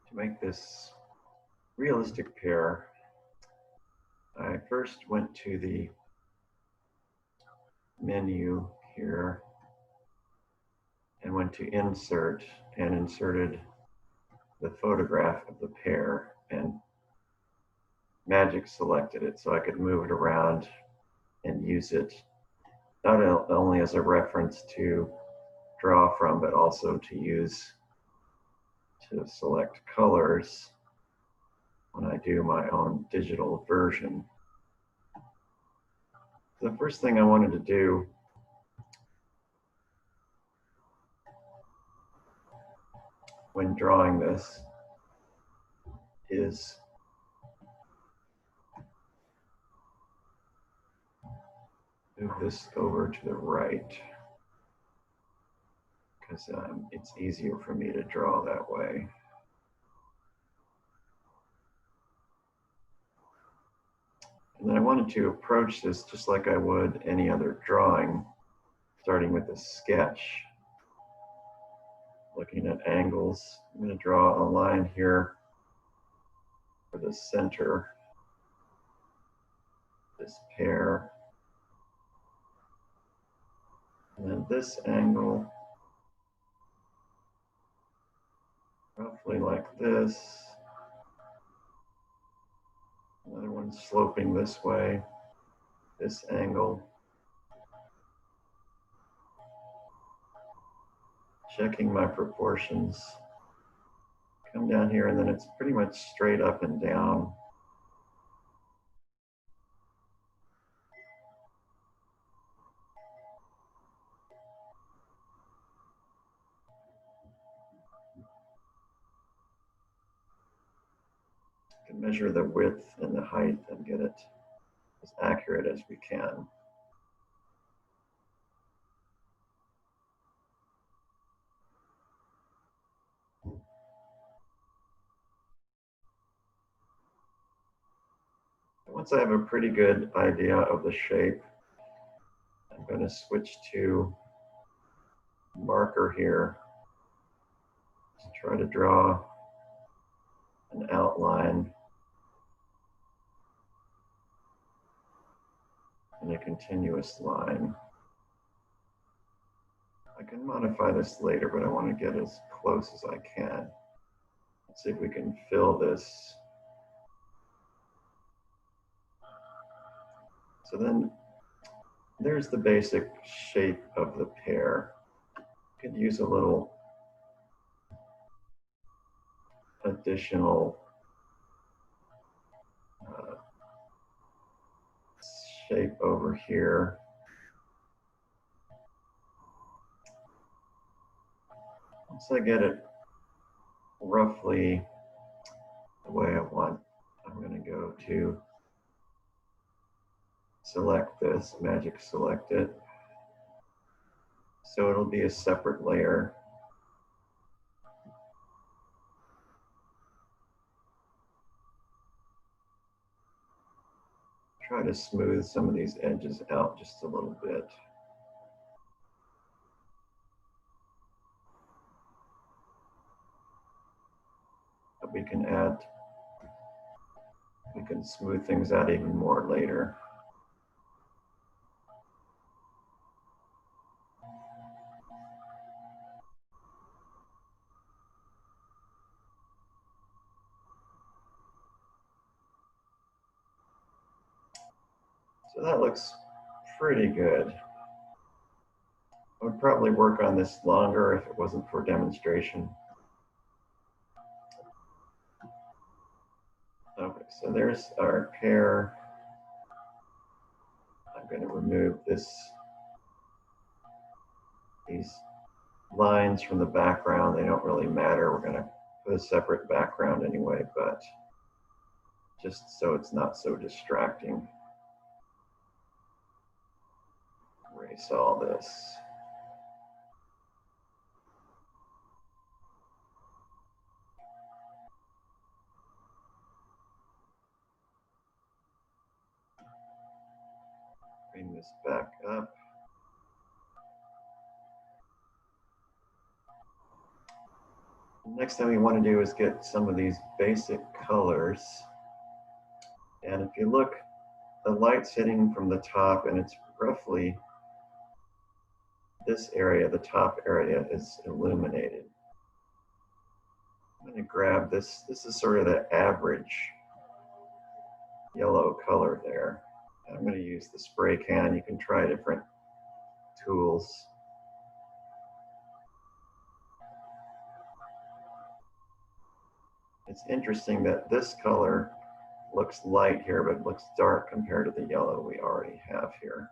To make this realistic pear, I first went to the menu here and went to insert and inserted the photograph of the pear and magic selected it so I could move it around and use it not only as a reference to draw from, but also to use to select colors when I do my own digital version. The first thing I wanted to do when drawing this is move this over to the right because it's easier for me to draw that way. And then I wanted to approach this just like I would any other drawing, starting with a sketch. Looking at angles, I'm going to draw a line here for the center, this pear. And then this angle, roughly like this. Another one sloping this way, this angle. Checking my proportions. Come down here and then it's pretty much straight up and down. We can measure the width and the height and get it as accurate as we can. Once I have a pretty good idea of the shape, I'm going to switch to marker here to try to draw an outline in a continuous line. I can modify this later, but I want to get as close as I can. Let's see if we can fill this. So then there's the basic shape of the pear. Could use a little additional shape over here. Once I get it roughly the way I want, I'm going to go to select this, magic select it. So it'll be a separate layer. Try to smooth some of these edges out just a little bit. But we can smooth things out even more later. So that looks pretty good. I would probably work on this longer if it wasn't for demonstration. Okay, so there's our pear. I'm going to remove these lines from the background. They don't really matter. We're going to put a separate background anyway, but just so it's not so distracting. Erase all this. Bring this back up. Next thing we want to do is get some of these basic colors. And if you look, the light's hitting from the top, and it's roughly this area, the top area is illuminated. I'm going to grab this. This is sort of the average yellow color there. I'm going to use the spray can. You can try different tools. It's interesting that this color looks light here, but looks dark compared to the yellow we already have here.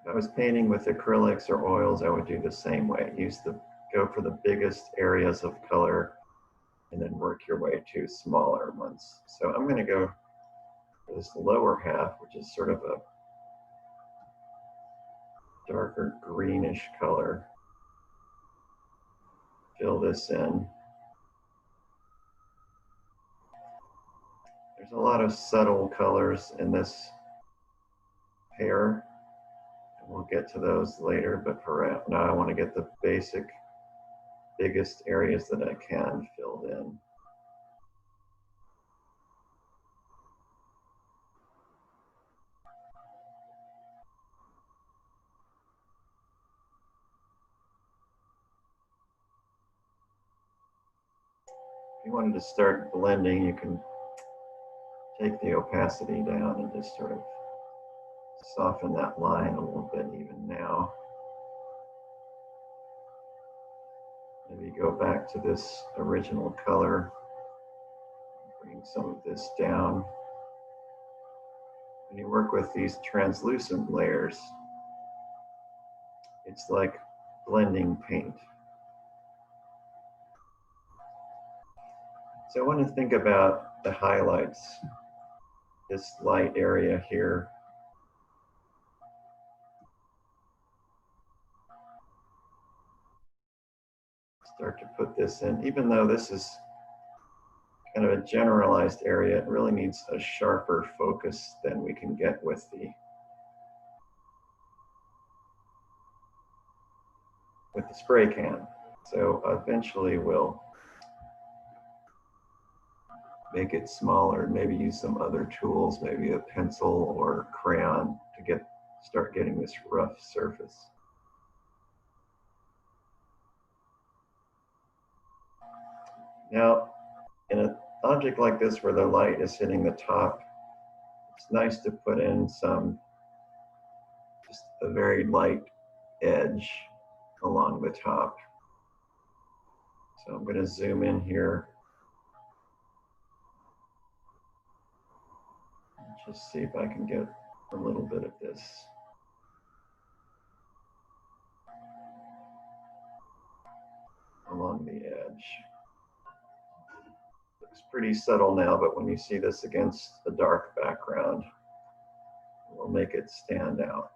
If I was painting with acrylics or oils, I would do the same way. Go for the biggest areas of color and then work your way to smaller ones. So I'm going to go for this lower half, which is sort of a darker greenish color. Fill this in. There's a lot of subtle colors in this pear. We'll get to those later, but for now I want to get the basic, biggest areas that I can filled in. If you wanted to start blending, you can take the opacity down and just sort of soften that line a little bit even now. Maybe go back to this original color, bring some of this down. When you work with these translucent layers, it's like blending paint. So I want to think about the highlights, this light area here. Start to put this in, even though this is kind of a generalized area, it really needs a sharper focus than we can get with the spray can. So eventually we'll make it smaller, maybe use some other tools, maybe a pencil or crayon to start getting this rough surface. Now, in an object like this where the light is hitting the top, it's nice to put in just a very light edge along the top. So I'm going to zoom in here. Just see if I can get a little bit of this. Along the edge. Looks pretty subtle now, but when you see this against a dark background, it will make it stand out.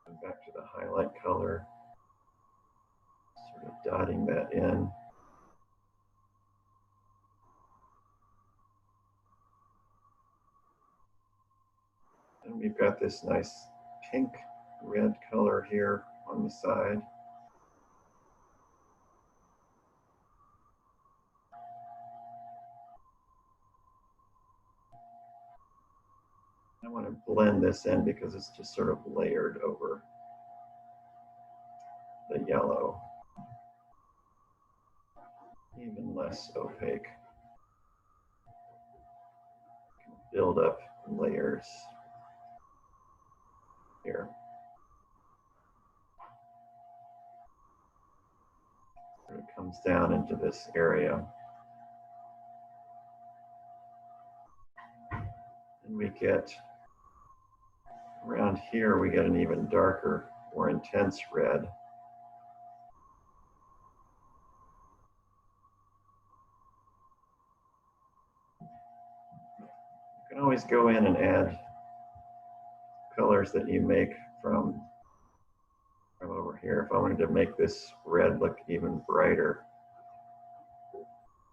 And back to the highlight color, sort of dotting that in. And we've got this nice pink red color here on the side. I want to blend this in because it's just sort of layered over the yellow. Even less opaque. Build up layers here. It comes down into this area. And we get, around here, we get an even darker, more intense red. can always go in and add colors that you make from over here. If I wanted to make this red look even brighter,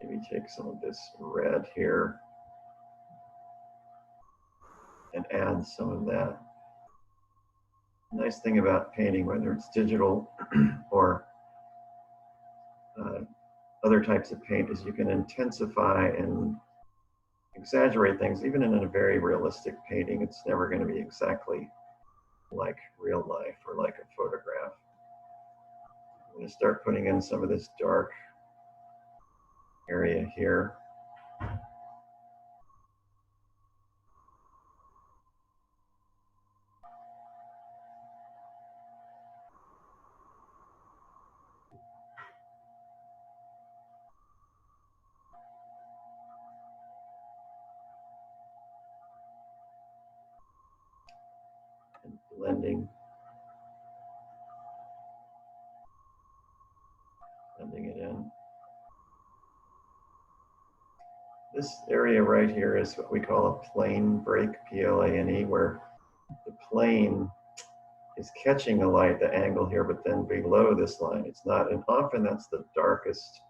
maybe take some of this red here and add some of that. Nice thing about painting, whether it's digital or other types of paint, is you can intensify and exaggerate things. Even in a very realistic painting, it's never going to be exactly like real life or like a photograph. I'm going to start putting in some of this dark area here. And blending it in. This area right here is what we call a plane break, P-L-A-N-E, where the plane is catching a light, the angle here, but then below this line it's not. And often that's the darkest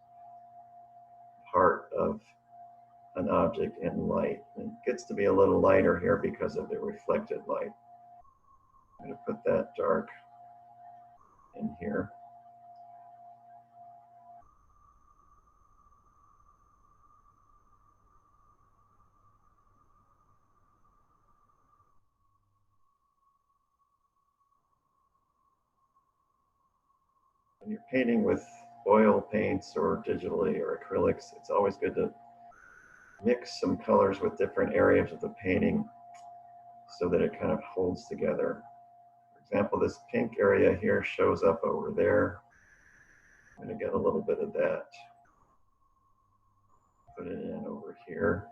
part of an object in light. And it gets to be a little lighter here because of the reflected light. I'm going to put that dark in here. When you're painting with oil paints or digitally or acrylics, it's always good to mix some colors with different areas of the painting so that it kind of holds together. For example, this pink area here shows up over there. I'm going to get a little bit of that. Put it in over here.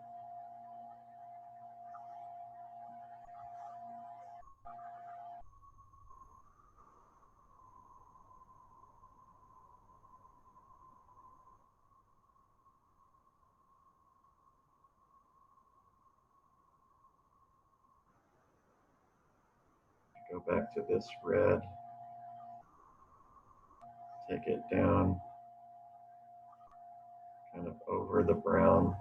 Go back to this red. Take it down, kind of over the brown.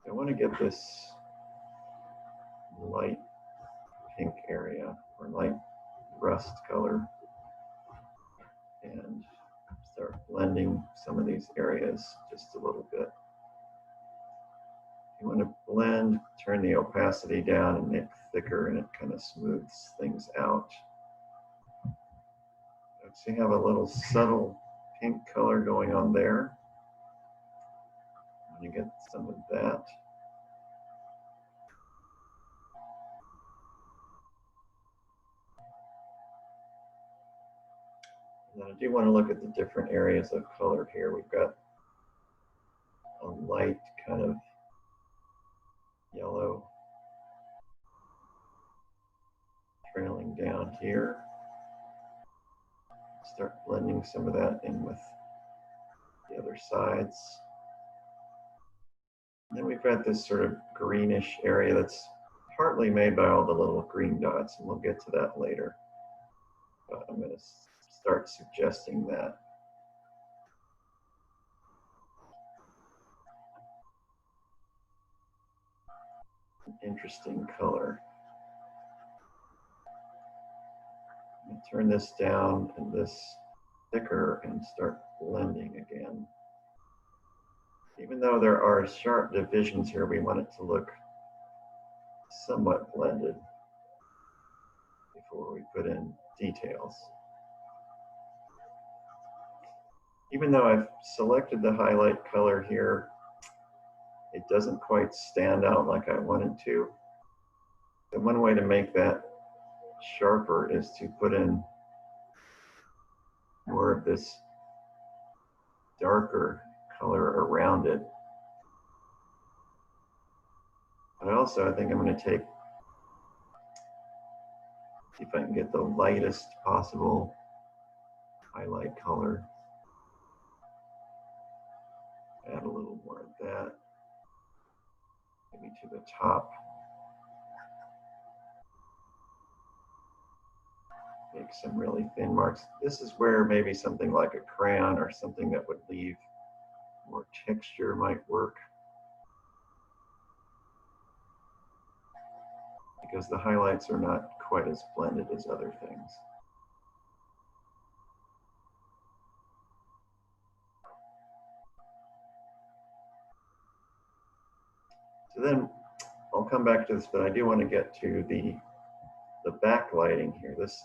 I want to get this light pink area or light rust color and start blending some of these areas just a little bit. You want to blend, turn the opacity down and make it thicker, and it kind of smooths things out. So you have a little subtle pink color going on there. You get some of that. And I do want to look at the different areas of color here. We've got a light kind of yellow trailing down here. Start blending some of that in with the other sides. And then we've got this sort of greenish area that's partly made by all the little green dots, and we'll get to that later. But I'm going to start suggesting that. An interesting color. I'm going to turn this down and this thicker and start blending again. Even though there are sharp divisions here, we want it to look somewhat blended before we put in details. Even though I've selected the highlight color here, it doesn't quite stand out like I wanted to. The one way to make that sharper is to put in more of this darker color around it. But also I think I'm going to see if I can get the lightest possible highlight color. Add a little more of that, maybe to the top. Make some really thin marks. This is where maybe something like a crayon or something that would leave more texture might work, because the highlights are not quite as blended as other things. So then I'll come back to this, but I do want to get to the backlighting here. This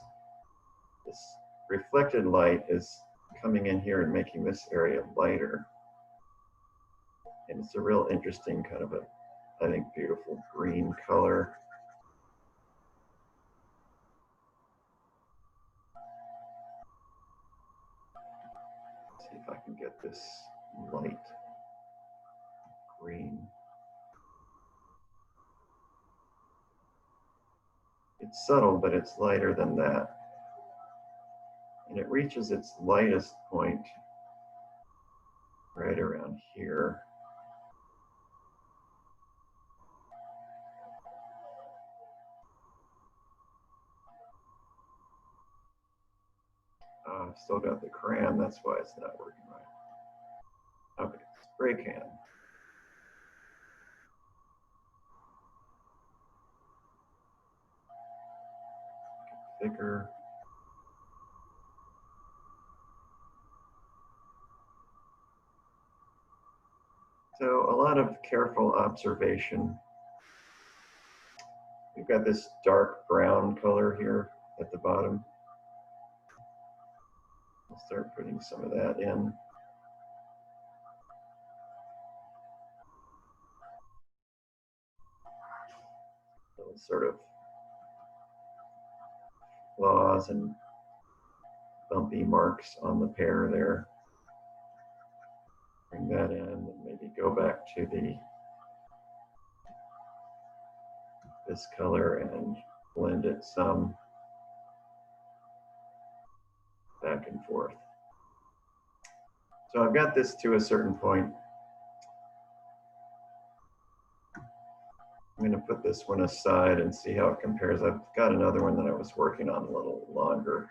reflected light is coming in here and making this area lighter. And it's a real interesting kind of I think, beautiful green color. Let's see if I can get this light green. It's subtle, but it's lighter than that. And it reaches its lightest point right around here. I've still got the crayon, that's why it's not working right. Okay, spray can. Thicker. So a lot of careful observation. We've got this dark brown color here at the bottom. I'll start putting some of that in. Little sort of flaws and bumpy marks on the pear there. Bring that in and maybe go back to this color and blend it some back and forth. So I've got this to a certain point. I'm going to put this one aside and see how it compares. I've got another one that I was working on a little longer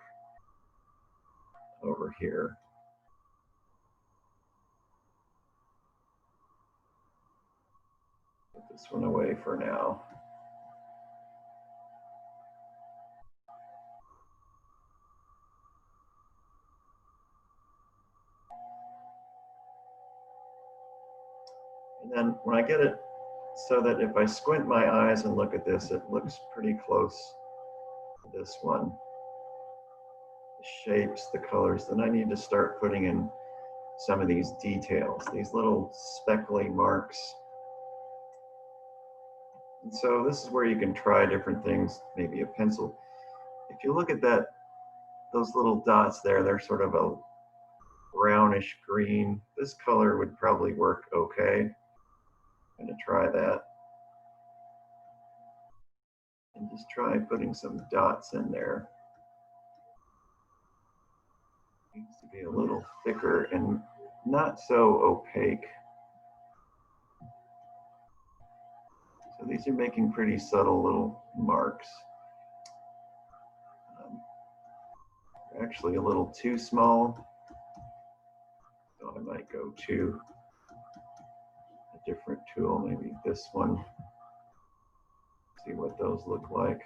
over here. Put this one away for now. And then when I get it so that if I squint my eyes and look at this, it looks pretty close to this one. The shapes, the colors, then I need to start putting in some of these details, these little speckly marks. And so this is where you can try different things, maybe a pencil. If you look at that, those little dots there, they're sort of a brownish green. This color would probably work okay. I'm going to try that. And just try putting some dots in there. It needs to be a little thicker and not so opaque. So these are making pretty subtle little marks. They're actually a little too small. So I might go to a different tool, maybe this one. See what those look like.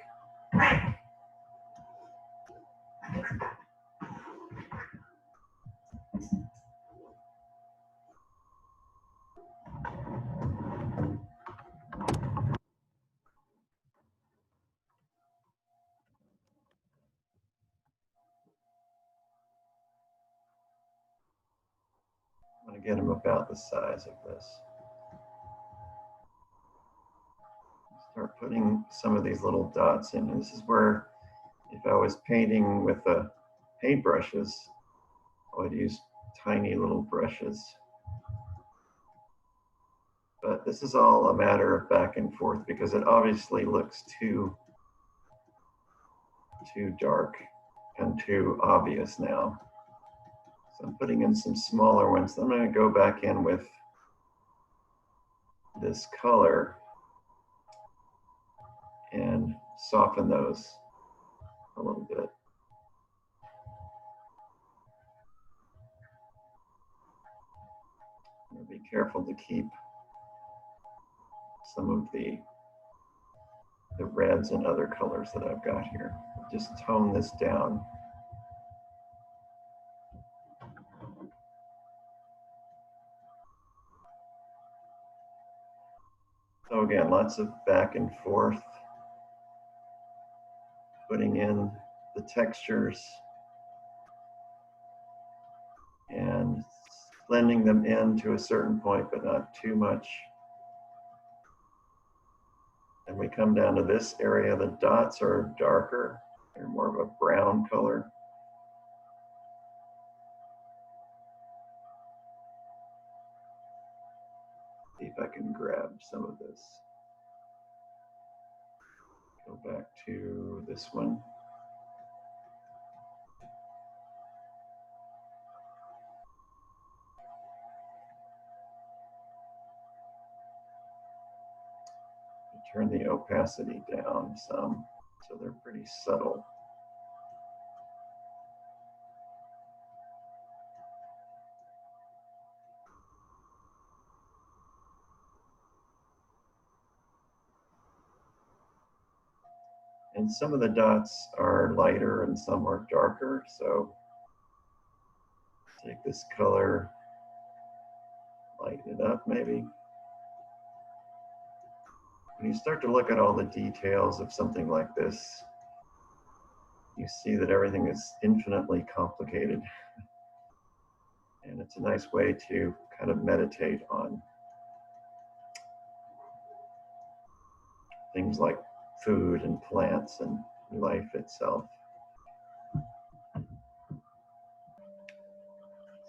I'm going to get them about the size of this. Start putting some of these little dots in. And this is where, if I was painting with the paintbrushes, I would use tiny little brushes. But this is all a matter of back and forth because it obviously looks too dark and too obvious now. So I'm putting in some smaller ones. I'm going to go back in with this color and soften those a little bit. Be careful to keep some of the reds and other colors that I've got here. Just tone this down. So again, lots of back and forth, putting in the textures and blending them in to a certain point, but not too much. And we come down to this area, the dots are darker, they're more of a brown color. See if I can grab some of this. Go back to this one. Turn the opacity down some, so they're pretty subtle. And some of the dots are lighter and some are darker, so take this color, lighten it up maybe. When you start to look at all the details of something like this, you see that everything is infinitely complicated. And it's a nice way to kind of meditate on things like food and plants and life itself.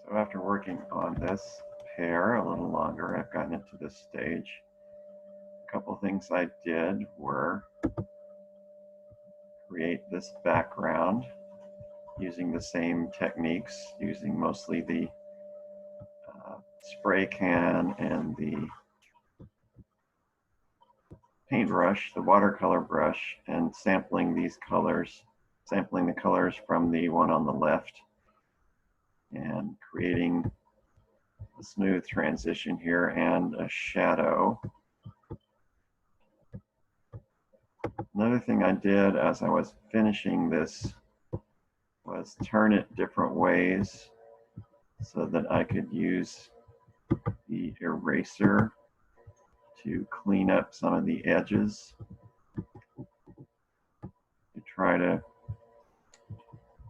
So after working on this pear a little longer, I've gotten it to this stage. A couple things I did were create this background using the same techniques, using mostly the spray can and the paintbrush, the watercolor brush, and sampling these colors, sampling the colors from the one on the left, and creating a smooth transition here and a shadow. Another thing I did as I was finishing this was turn it different ways so that I could use the eraser to clean up some of the edges, to try to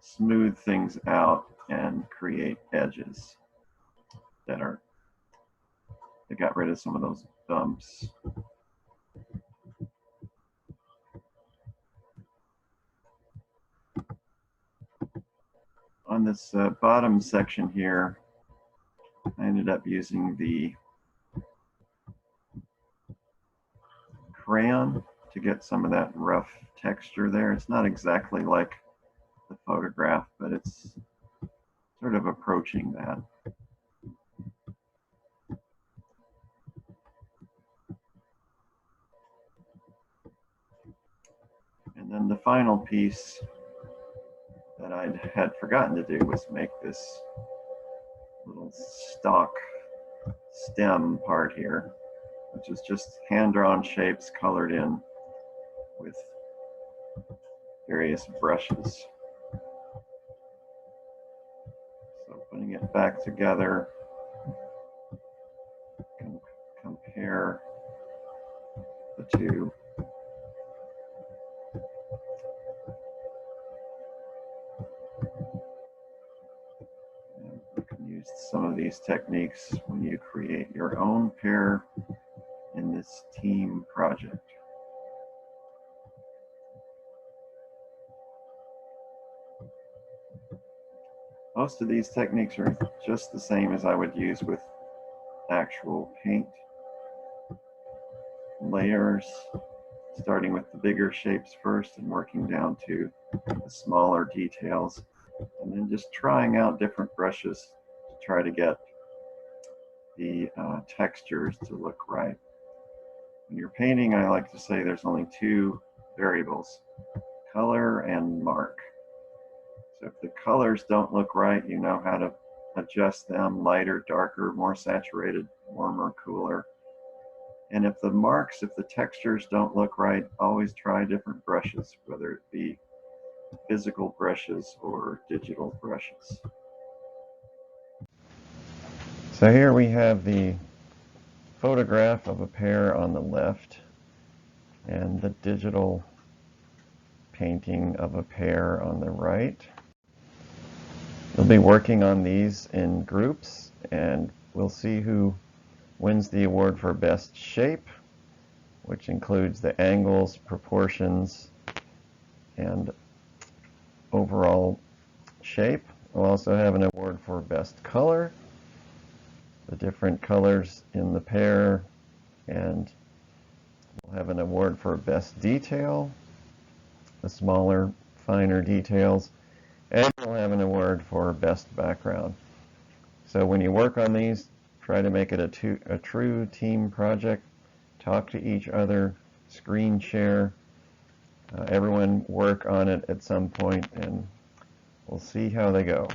smooth things out and create edges that got rid of some of those bumps. On this bottom section here, I ended up using the crayon to get some of that rough texture there. It's not exactly like the photograph, but it's sort of approaching that. And then the final piece that I had forgotten to do was make this little stalk stem part here, which is just hand-drawn shapes colored in with various brushes. So putting it back together, compare the two. And you can use some of these techniques when you create your own pear in this team project. Most of these techniques are just the same as I would use with actual paint. layers, starting with the bigger shapes first and working down to the smaller details, and then just trying out different brushes to try to get the textures to look right. When you're painting, I like to say there's only two variables: color and mark. So if the colors don't look right, you know how to adjust them: lighter, darker, more saturated, warmer, cooler. And if the textures don't look right, always try different brushes, whether it be physical brushes or digital brushes. So here we have the photograph of a pear on the left and the digital painting of a pear on the right. We'll be working on these in groups, and we'll see who wins the award for best shape, which includes the angles, proportions, and overall shape. We'll also have an award for best color, the different colors in the pear, and we'll have an award for best detail, the smaller, finer details, and we'll have an award for best background. So when you work on these, try to make it a true team project. Talk to each other, screen share, everyone work on it at some point, and we'll see how they go.